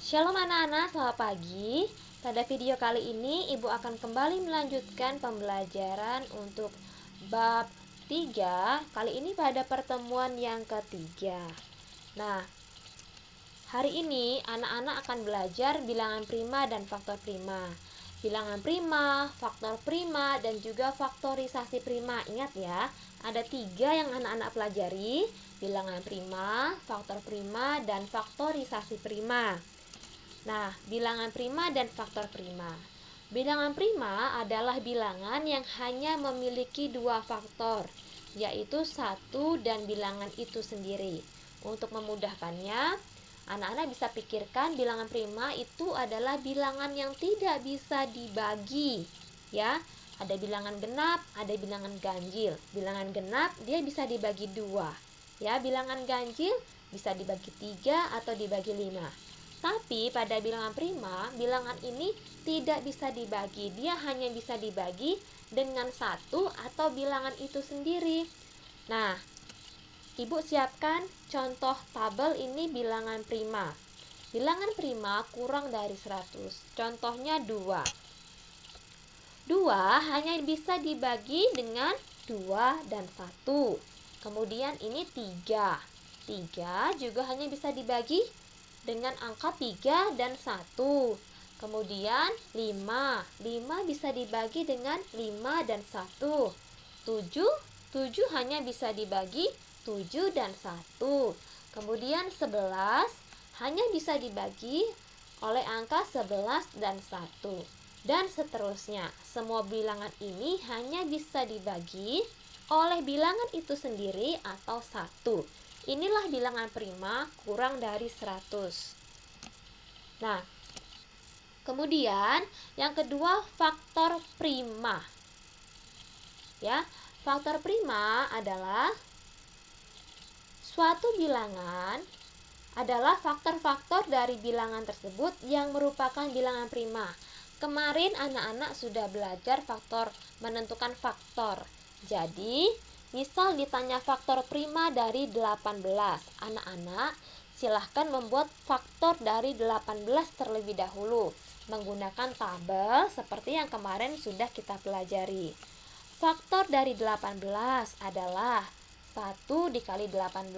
Shalom anak-anak, selamat pagi. Pada video kali ini Ibu akan kembali melanjutkan pembelajaran untuk bab 3. Kali ini pada pertemuan yang ketiga. Nah, hari ini anak-anak akan belajar bilangan prima dan faktor prima. Bilangan prima, faktor prima, dan juga faktorisasi prima. Ingat ya, ada 3 yang anak-anak pelajari: bilangan prima, faktor prima, dan faktorisasi prima. Nah, bilangan prima dan faktor prima. Bilangan prima adalah bilangan yang hanya memiliki 2 faktor, yaitu 1 dan bilangan itu sendiri. Untuk memudahkannya, anak-anak bisa pikirkan bilangan prima itu adalah bilangan yang tidak bisa dibagi. Ya, ada bilangan genap, ada bilangan ganjil. Bilangan genap dia bisa dibagi 2. Ya, bilangan ganjil bisa dibagi 3 atau dibagi 5. Tapi pada bilangan prima, bilangan ini tidak bisa dibagi. Dia hanya bisa dibagi dengan 1 atau bilangan itu sendiri. Nah, Ibu siapkan contoh tabel ini bilangan prima. Bilangan prima kurang dari 100. Contohnya 2. 2 hanya bisa dibagi dengan 2 dan 1. Kemudian ini 3. 3 juga hanya bisa dibagi dengan angka 3 dan 1. Kemudian 5. 5 bisa dibagi dengan 5 dan 1. 7. 7 hanya bisa dibagi 7 dan 1. Kemudian 11 hanya bisa dibagi oleh angka 11 dan 1. Dan seterusnya. Semua bilangan ini hanya bisa dibagi oleh bilangan itu sendiri atau 1. Inilah bilangan prima kurang dari 100. Nah, kemudian yang kedua faktor prima. Ya, faktor prima adalah suatu bilangan adalah faktor-faktor dari bilangan tersebut yang merupakan bilangan prima. Kemarin anak-anak sudah belajar menentukan faktor. Jadi, misal ditanya faktor prima dari 18, anak-anak silahkan membuat faktor dari 18 terlebih dahulu menggunakan tabel seperti yang kemarin sudah kita pelajari. Faktor dari 18 adalah 1 dikali 18,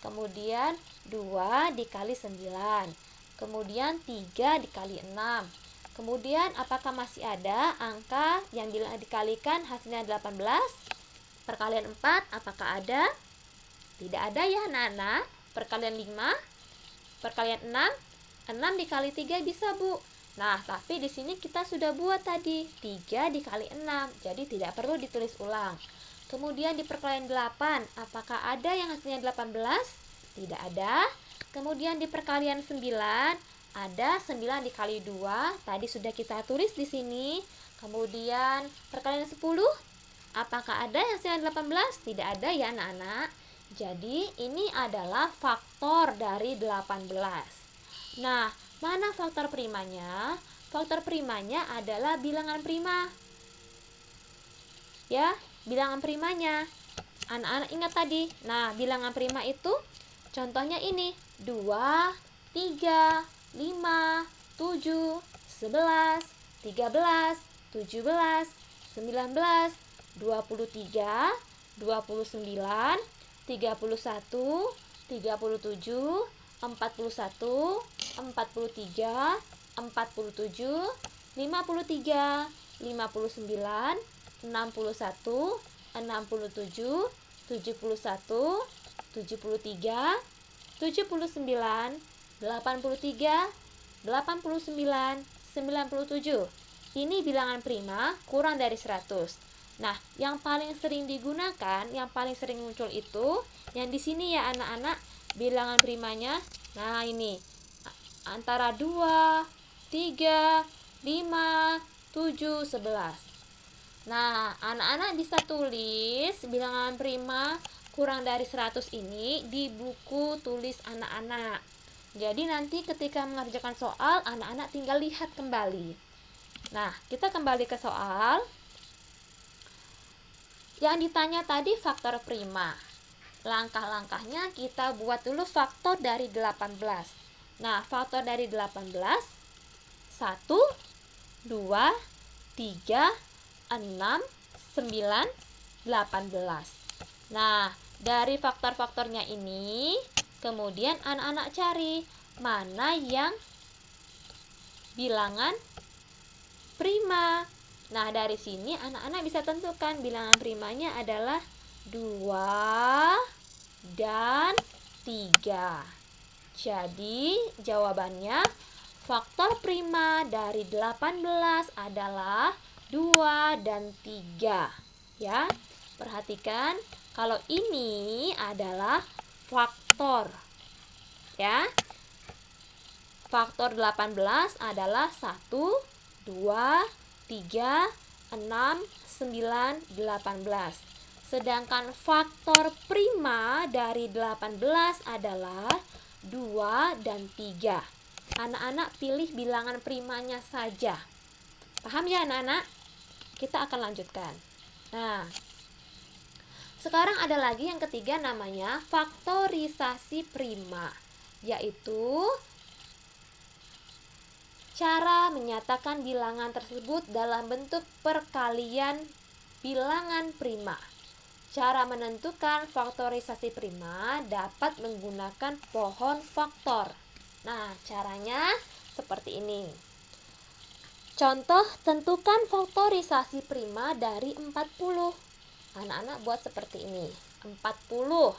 kemudian 2 dikali 9, kemudian 3 dikali 6. Kemudian apakah masih ada angka yang dikalikan hasilnya 18? Perkalian 4 apakah ada? Tidak ada ya anak-anak. Perkalian 5, perkalian 6, 6 dikali 3 bisa Bu. Nah, tapi di sini kita sudah buat tadi 3 dikali 6, jadi tidak perlu ditulis ulang. Kemudian di perkalian 8, apakah ada yang hasilnya 18? Tidak ada. Kemudian di perkalian 9, ada 9 dikali 2, tadi sudah kita tulis di sini. Kemudian perkalian 10, apakah ada yang hasilnya 18? Tidak ada ya anak-anak. Jadi ini adalah faktor dari 18. Nah, mana faktor primanya? Faktor primanya adalah bilangan prima. Ya, bilangan primanya. Anak-anak ingat tadi. Nah, bilangan prima itu contohnya ini: 2, 3, 5, 7, 11, 13, 17, 19, 23, 29, 31, 37, 41, 43, 47, 53, 59, 61, 67, 71, 73, 79, 83, 89, 97. Ini bilangan prima kurang dari 100. Nah, yang paling sering digunakan, yang paling sering muncul itu yang di sini ya anak-anak, bilangan primanya. Nah, ini antara 2, 3, 5, 7, 11. Nah, anak-anak bisa tulis bilangan prima kurang dari 100 ini di buku tulis anak-anak. Jadi nanti ketika mengerjakan soal, anak-anak tinggal lihat kembali. Nah, kita kembali ke soal. Yang ditanya tadi faktor prima. Langkah-langkahnya kita buat dulu faktor dari 18. Nah, faktor dari 18, 1, 2, 3, 6, 9, 18. Nah, dari faktor-faktornya ini, kemudian anak-anak cari mana yang bilangan prima. Nah, dari sini anak-anak bisa tentukan bilangan primanya adalah 2 dan 3. Jadi, jawabannya faktor prima dari 18 adalah 2 dan 3. Ya, perhatikan kalau ini adalah faktor. Ya. Faktor 18 adalah 1, 2, 3, 6, 9, 18. Sedangkan faktor prima dari 18 adalah 2 dan 3. Anak-anak pilih bilangan primanya saja. Paham ya anak-anak? Kita akan lanjutkan. Nah, sekarang ada lagi yang ketiga namanya faktorisasi prima, yaitu cara menyatakan bilangan tersebut dalam bentuk perkalian bilangan prima. Cara menentukan faktorisasi prima dapat menggunakan pohon faktor. Nah, caranya seperti ini. Contoh, tentukan faktorisasi prima dari 40. Anak-anak buat seperti ini. 40.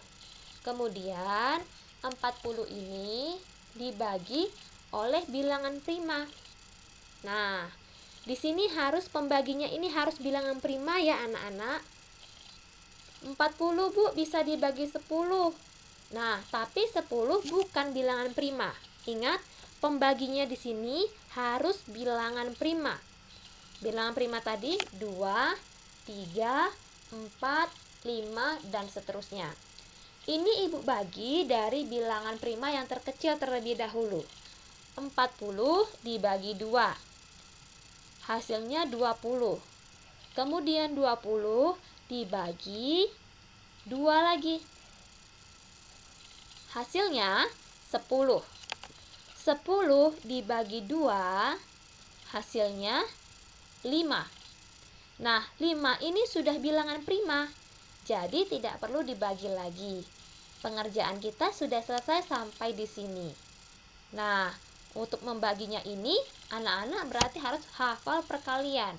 Kemudian 40 ini dibagi oleh bilangan prima. Nah, di sini harus pembaginya ini harus bilangan prima ya anak-anak. 40 Bu bisa dibagi 10. Nah, tapi 10 bukan bilangan prima. Ingat, pembaginya di sini harus bilangan prima. Bilangan prima tadi 2, 3, 4, 5 dan seterusnya. Ini Ibu bagi dari bilangan prima yang terkecil terlebih dahulu. 40 dibagi 2. Hasilnya 20. Kemudian 20 dibagi 2 lagi. Hasilnya 10. 10 dibagi 2, hasilnya 5. Nah, 5 ini sudah bilangan prima, jadi tidak perlu dibagi lagi. Pengerjaan kita sudah selesai sampai di sini. Nah, untuk membaginya ini, anak-anak berarti harus hafal perkalian.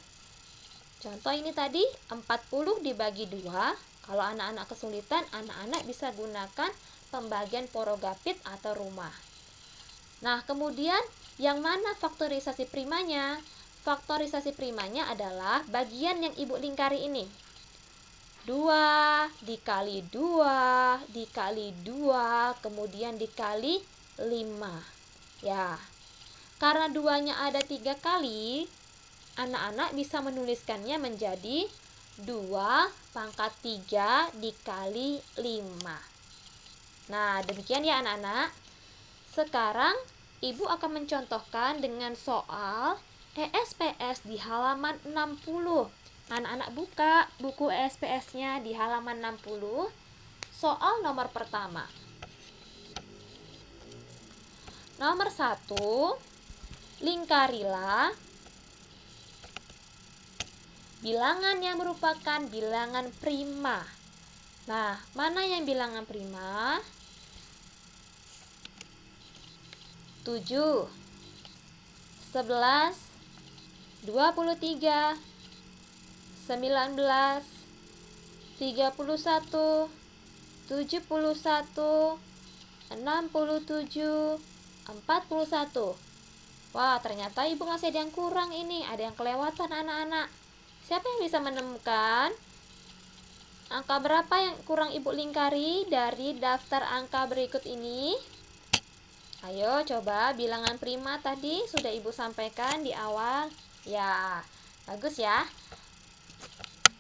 Contoh ini tadi, 40 dibagi 2. Kalau anak-anak kesulitan, anak-anak bisa gunakan pembagian porogapit atau rumah. Nah, kemudian yang mana faktorisasi primanya? Faktorisasi primanya adalah bagian yang Ibu lingkari ini. 2 dikali 2 dikali 2, kemudian dikali 5. Ya, karena 2-nya ada 3 kali, anak-anak bisa menuliskannya menjadi 2 pangkat 3 dikali 5. Nah, demikian ya anak-anak. Sekarang Ibu akan mencontohkan dengan soal ESPS di halaman 60. Anak-anak buka buku ESPS-nya di halaman 60. Soal nomor pertama. Nomor 1, lingkarilah bilangan yang merupakan bilangan prima. Nah, mana yang bilangan prima? 7, 11, 23, 19, 31, 71, 67, 41. Wah, ternyata Ibu masih ada yang kurang ini, ada yang kelewatan anak-anak. Siapa yang bisa menemukan angka berapa yang kurang Ibu lingkari dari daftar angka berikut ini? Ayo coba, bilangan prima tadi sudah Ibu sampaikan di awal. Ya, bagus ya.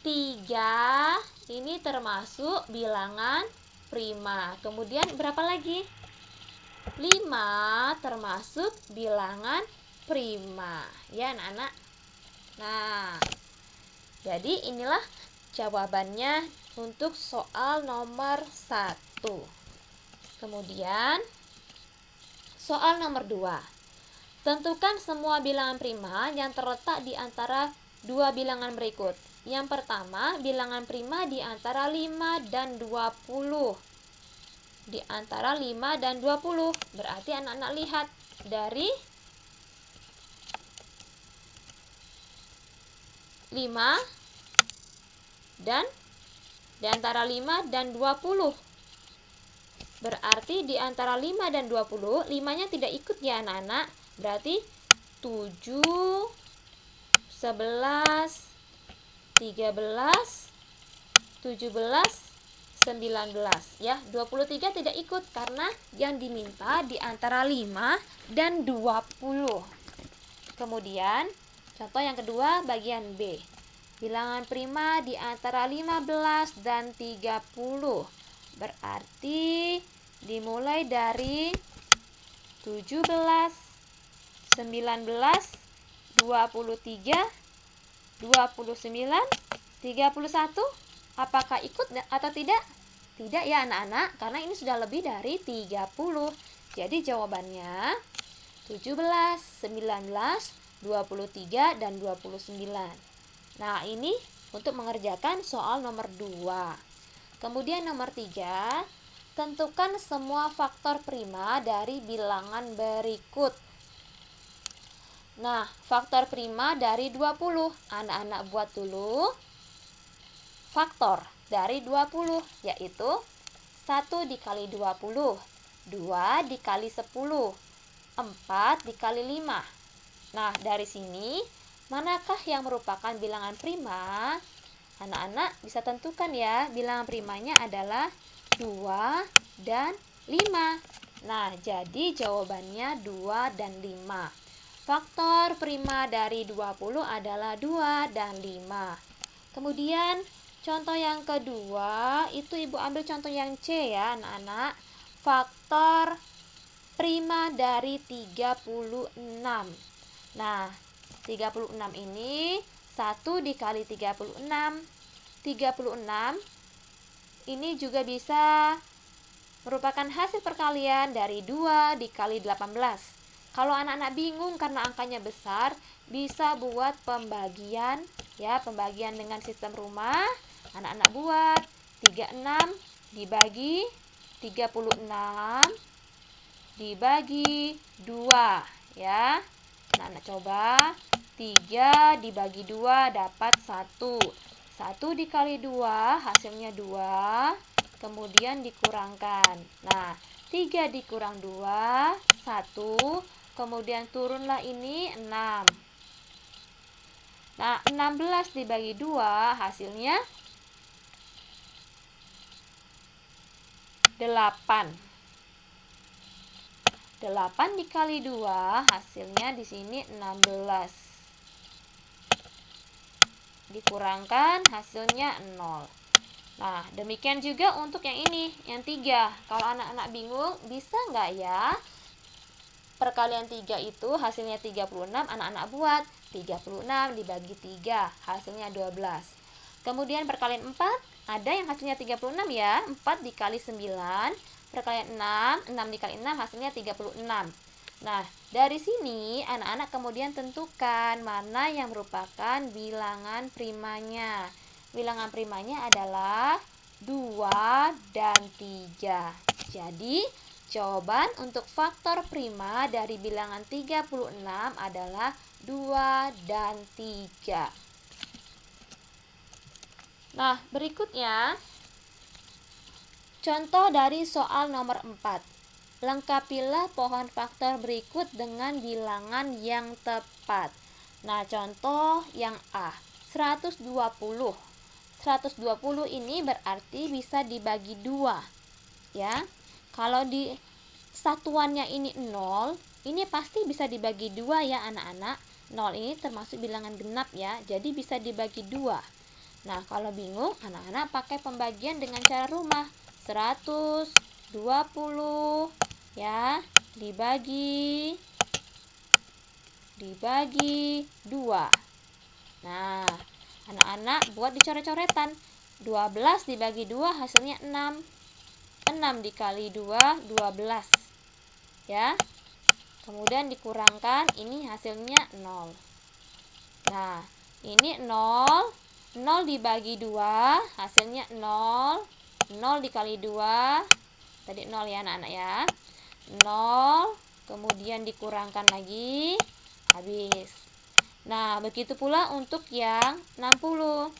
3 ini termasuk bilangan prima. Kemudian berapa lagi? 5 termasuk bilangan prima. Ya anak-anak. Nah, jadi inilah jawabannya untuk soal nomor 1. Kemudian Soal nomor 2. Tentukan semua bilangan prima yang terletak di antara dua bilangan berikut. Yang pertama, bilangan prima di antara 5 dan 20. Di antara 5 dan 20. Berarti anak-anak lihat dari 5 dan di antara 5 dan 20. Berarti di antara 5 dan 20, 5-nya tidak ikut ya anak-anak. Berarti 7, 11, 13, 17, 19 ya. 23 tidak ikut karena yang diminta di antara 5 dan 20. Kemudian contoh yang kedua bagian B. Bilangan prima di antara 15 dan 30. Berarti dimulai dari 17, 19, 23, 29, 31. Apakah ikut atau tidak? Tidak ya anak-anak, karena ini sudah lebih dari 30. Jadi jawabannya 17, 19, 23, dan 29. Nah, ini untuk mengerjakan soal nomor 2. Kemudian nomor 3, tentukan semua faktor prima dari bilangan berikut. Nah, faktor prima dari 20. Anak-anak buat dulu faktor dari 20, yaitu 1 dikali 20, 2 dikali 10, 4 dikali 5. Nah, dari sini, manakah yang merupakan bilangan prima? Anak-anak bisa tentukan ya, bilangan primanya adalah 2 dan 5. Nah, jadi jawabannya 2 dan 5. Faktor prima dari 20 adalah 2 dan 5. Kemudian, contoh yang kedua, itu Ibu ambil contoh yang C ya, anak-anak. Faktor prima dari 36. Nah, 36 ini 1 dikali 36. 36 ini juga bisa merupakan hasil perkalian dari 2 dikali 18. Kalau anak-anak bingung karena angkanya besar, bisa buat pembagian ya, pembagian dengan sistem rumah. Anak-anak buat 36 dibagi 36 dibagi 2 ya. Anak-anak coba 3 dibagi 2 dapat 1. 1 dikali 2 hasilnya 2. Kemudian dikurangkan. Nah, 3 dikurang 2, 1. Kemudian turunlah ini 6. Nah, 16 dibagi 2 hasilnya 8. 8 dikali 2 hasilnya di sini 16. Dikurangkan hasilnya 0. Nah, demikian juga untuk yang ini, yang 3. Kalau anak-anak bingung, bisa nggak ya perkalian 3 itu hasilnya 36, anak-anak buat 36 dibagi 3 hasilnya 12. Kemudian perkalian 4, ada yang hasilnya 36 ya, 4 dikali 9, perkalian 6, 6 dikali 6 hasilnya 36. Nah, dari sini anak-anak kemudian tentukan mana yang merupakan bilangan primanya. Bilangan primanya adalah 2 dan 3. Jadi, jawaban untuk faktor prima dari bilangan 36 adalah 2 dan 3. Nah, berikutnya contoh dari soal nomor 4. Lengkapilah pohon faktor berikut dengan bilangan yang tepat. Nah, contoh yang A, 120. 120 ini berarti bisa dibagi 2. Ya. Kalau di satuannya ini 0, ini pasti bisa dibagi 2 ya anak-anak. 0 ini termasuk bilangan genap ya, jadi bisa dibagi 2. Nah, kalau bingung, anak-anak pakai pembagian dengan cara rumah. 120 ya, dibagi 2. Nah, anak-anak buat dicoret-coretan. 12 dibagi 2 hasilnya 6. 6 dikali 2, 12. Ya. kemudian dikurangkan, ini hasilnya 0. Nah, ini 0, 0 dibagi 2, hasilnya 0, 0 dikali 2, tadi 0 ya anak-anak ya, 0, kemudian dikurangkan lagi, habis. Nah, begitu pula untuk yang 60.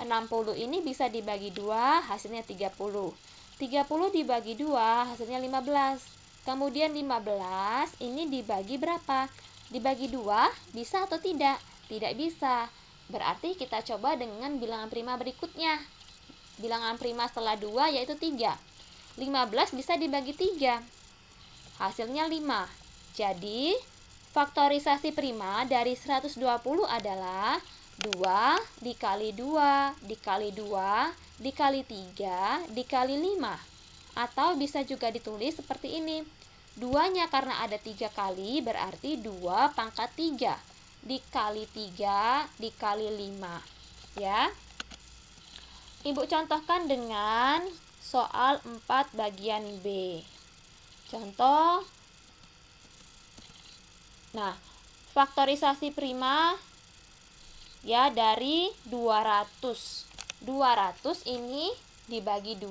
60 ini bisa dibagi 2, hasilnya 30. 30 dibagi 2, hasilnya 15. Kemudian 15 ini dibagi berapa? Dibagi 2, bisa atau tidak? Tidak bisa. Berarti kita coba dengan bilangan prima berikutnya. Bilangan prima setelah 2 yaitu 3. 15 bisa dibagi 3. Hasilnya 5. Jadi, faktorisasi prima dari 120 adalah 2 dikali 2 dikali 2 dikali 3 dikali 5. Atau bisa juga ditulis seperti ini. 2-nya karena ada 3 kali berarti 2 pangkat 3 dikali 3 dikali 5. Ya. Ibu contohkan dengan soal 4 bagian B. Contoh. Nah, faktorisasi prima ya dari 200. 200 ini dibagi 2,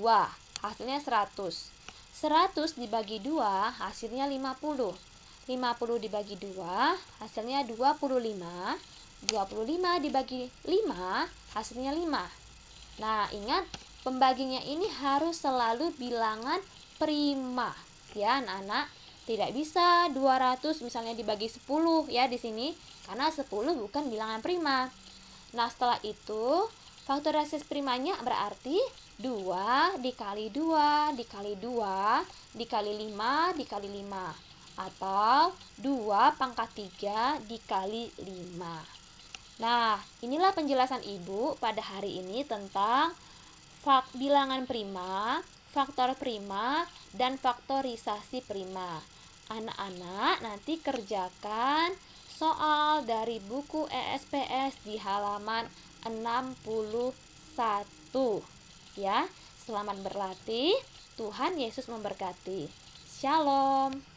hasilnya 100. 100 dibagi 2, hasilnya 50. 50 dibagi 2, hasilnya 25. 25 dibagi 5, hasilnya 5. Nah, ingat pembaginya ini harus selalu bilangan prima. Ya, anak-anak. Tidak bisa 200 misalnya dibagi 10 ya di sini, karena 10 bukan bilangan prima. Nah, setelah itu faktorisasi primanya berarti 2 dikali 2 dikali 2 dikali 5 dikali 5 atau 2 pangkat 3 dikali 5. Nah, inilah penjelasan Ibu pada hari ini tentang bilangan prima, faktor prima, dan faktorisasi prima. Anak-anak nanti kerjakan soal dari buku ESPS di halaman 61. Ya, selamat berlatih. Tuhan Yesus memberkati. Shalom.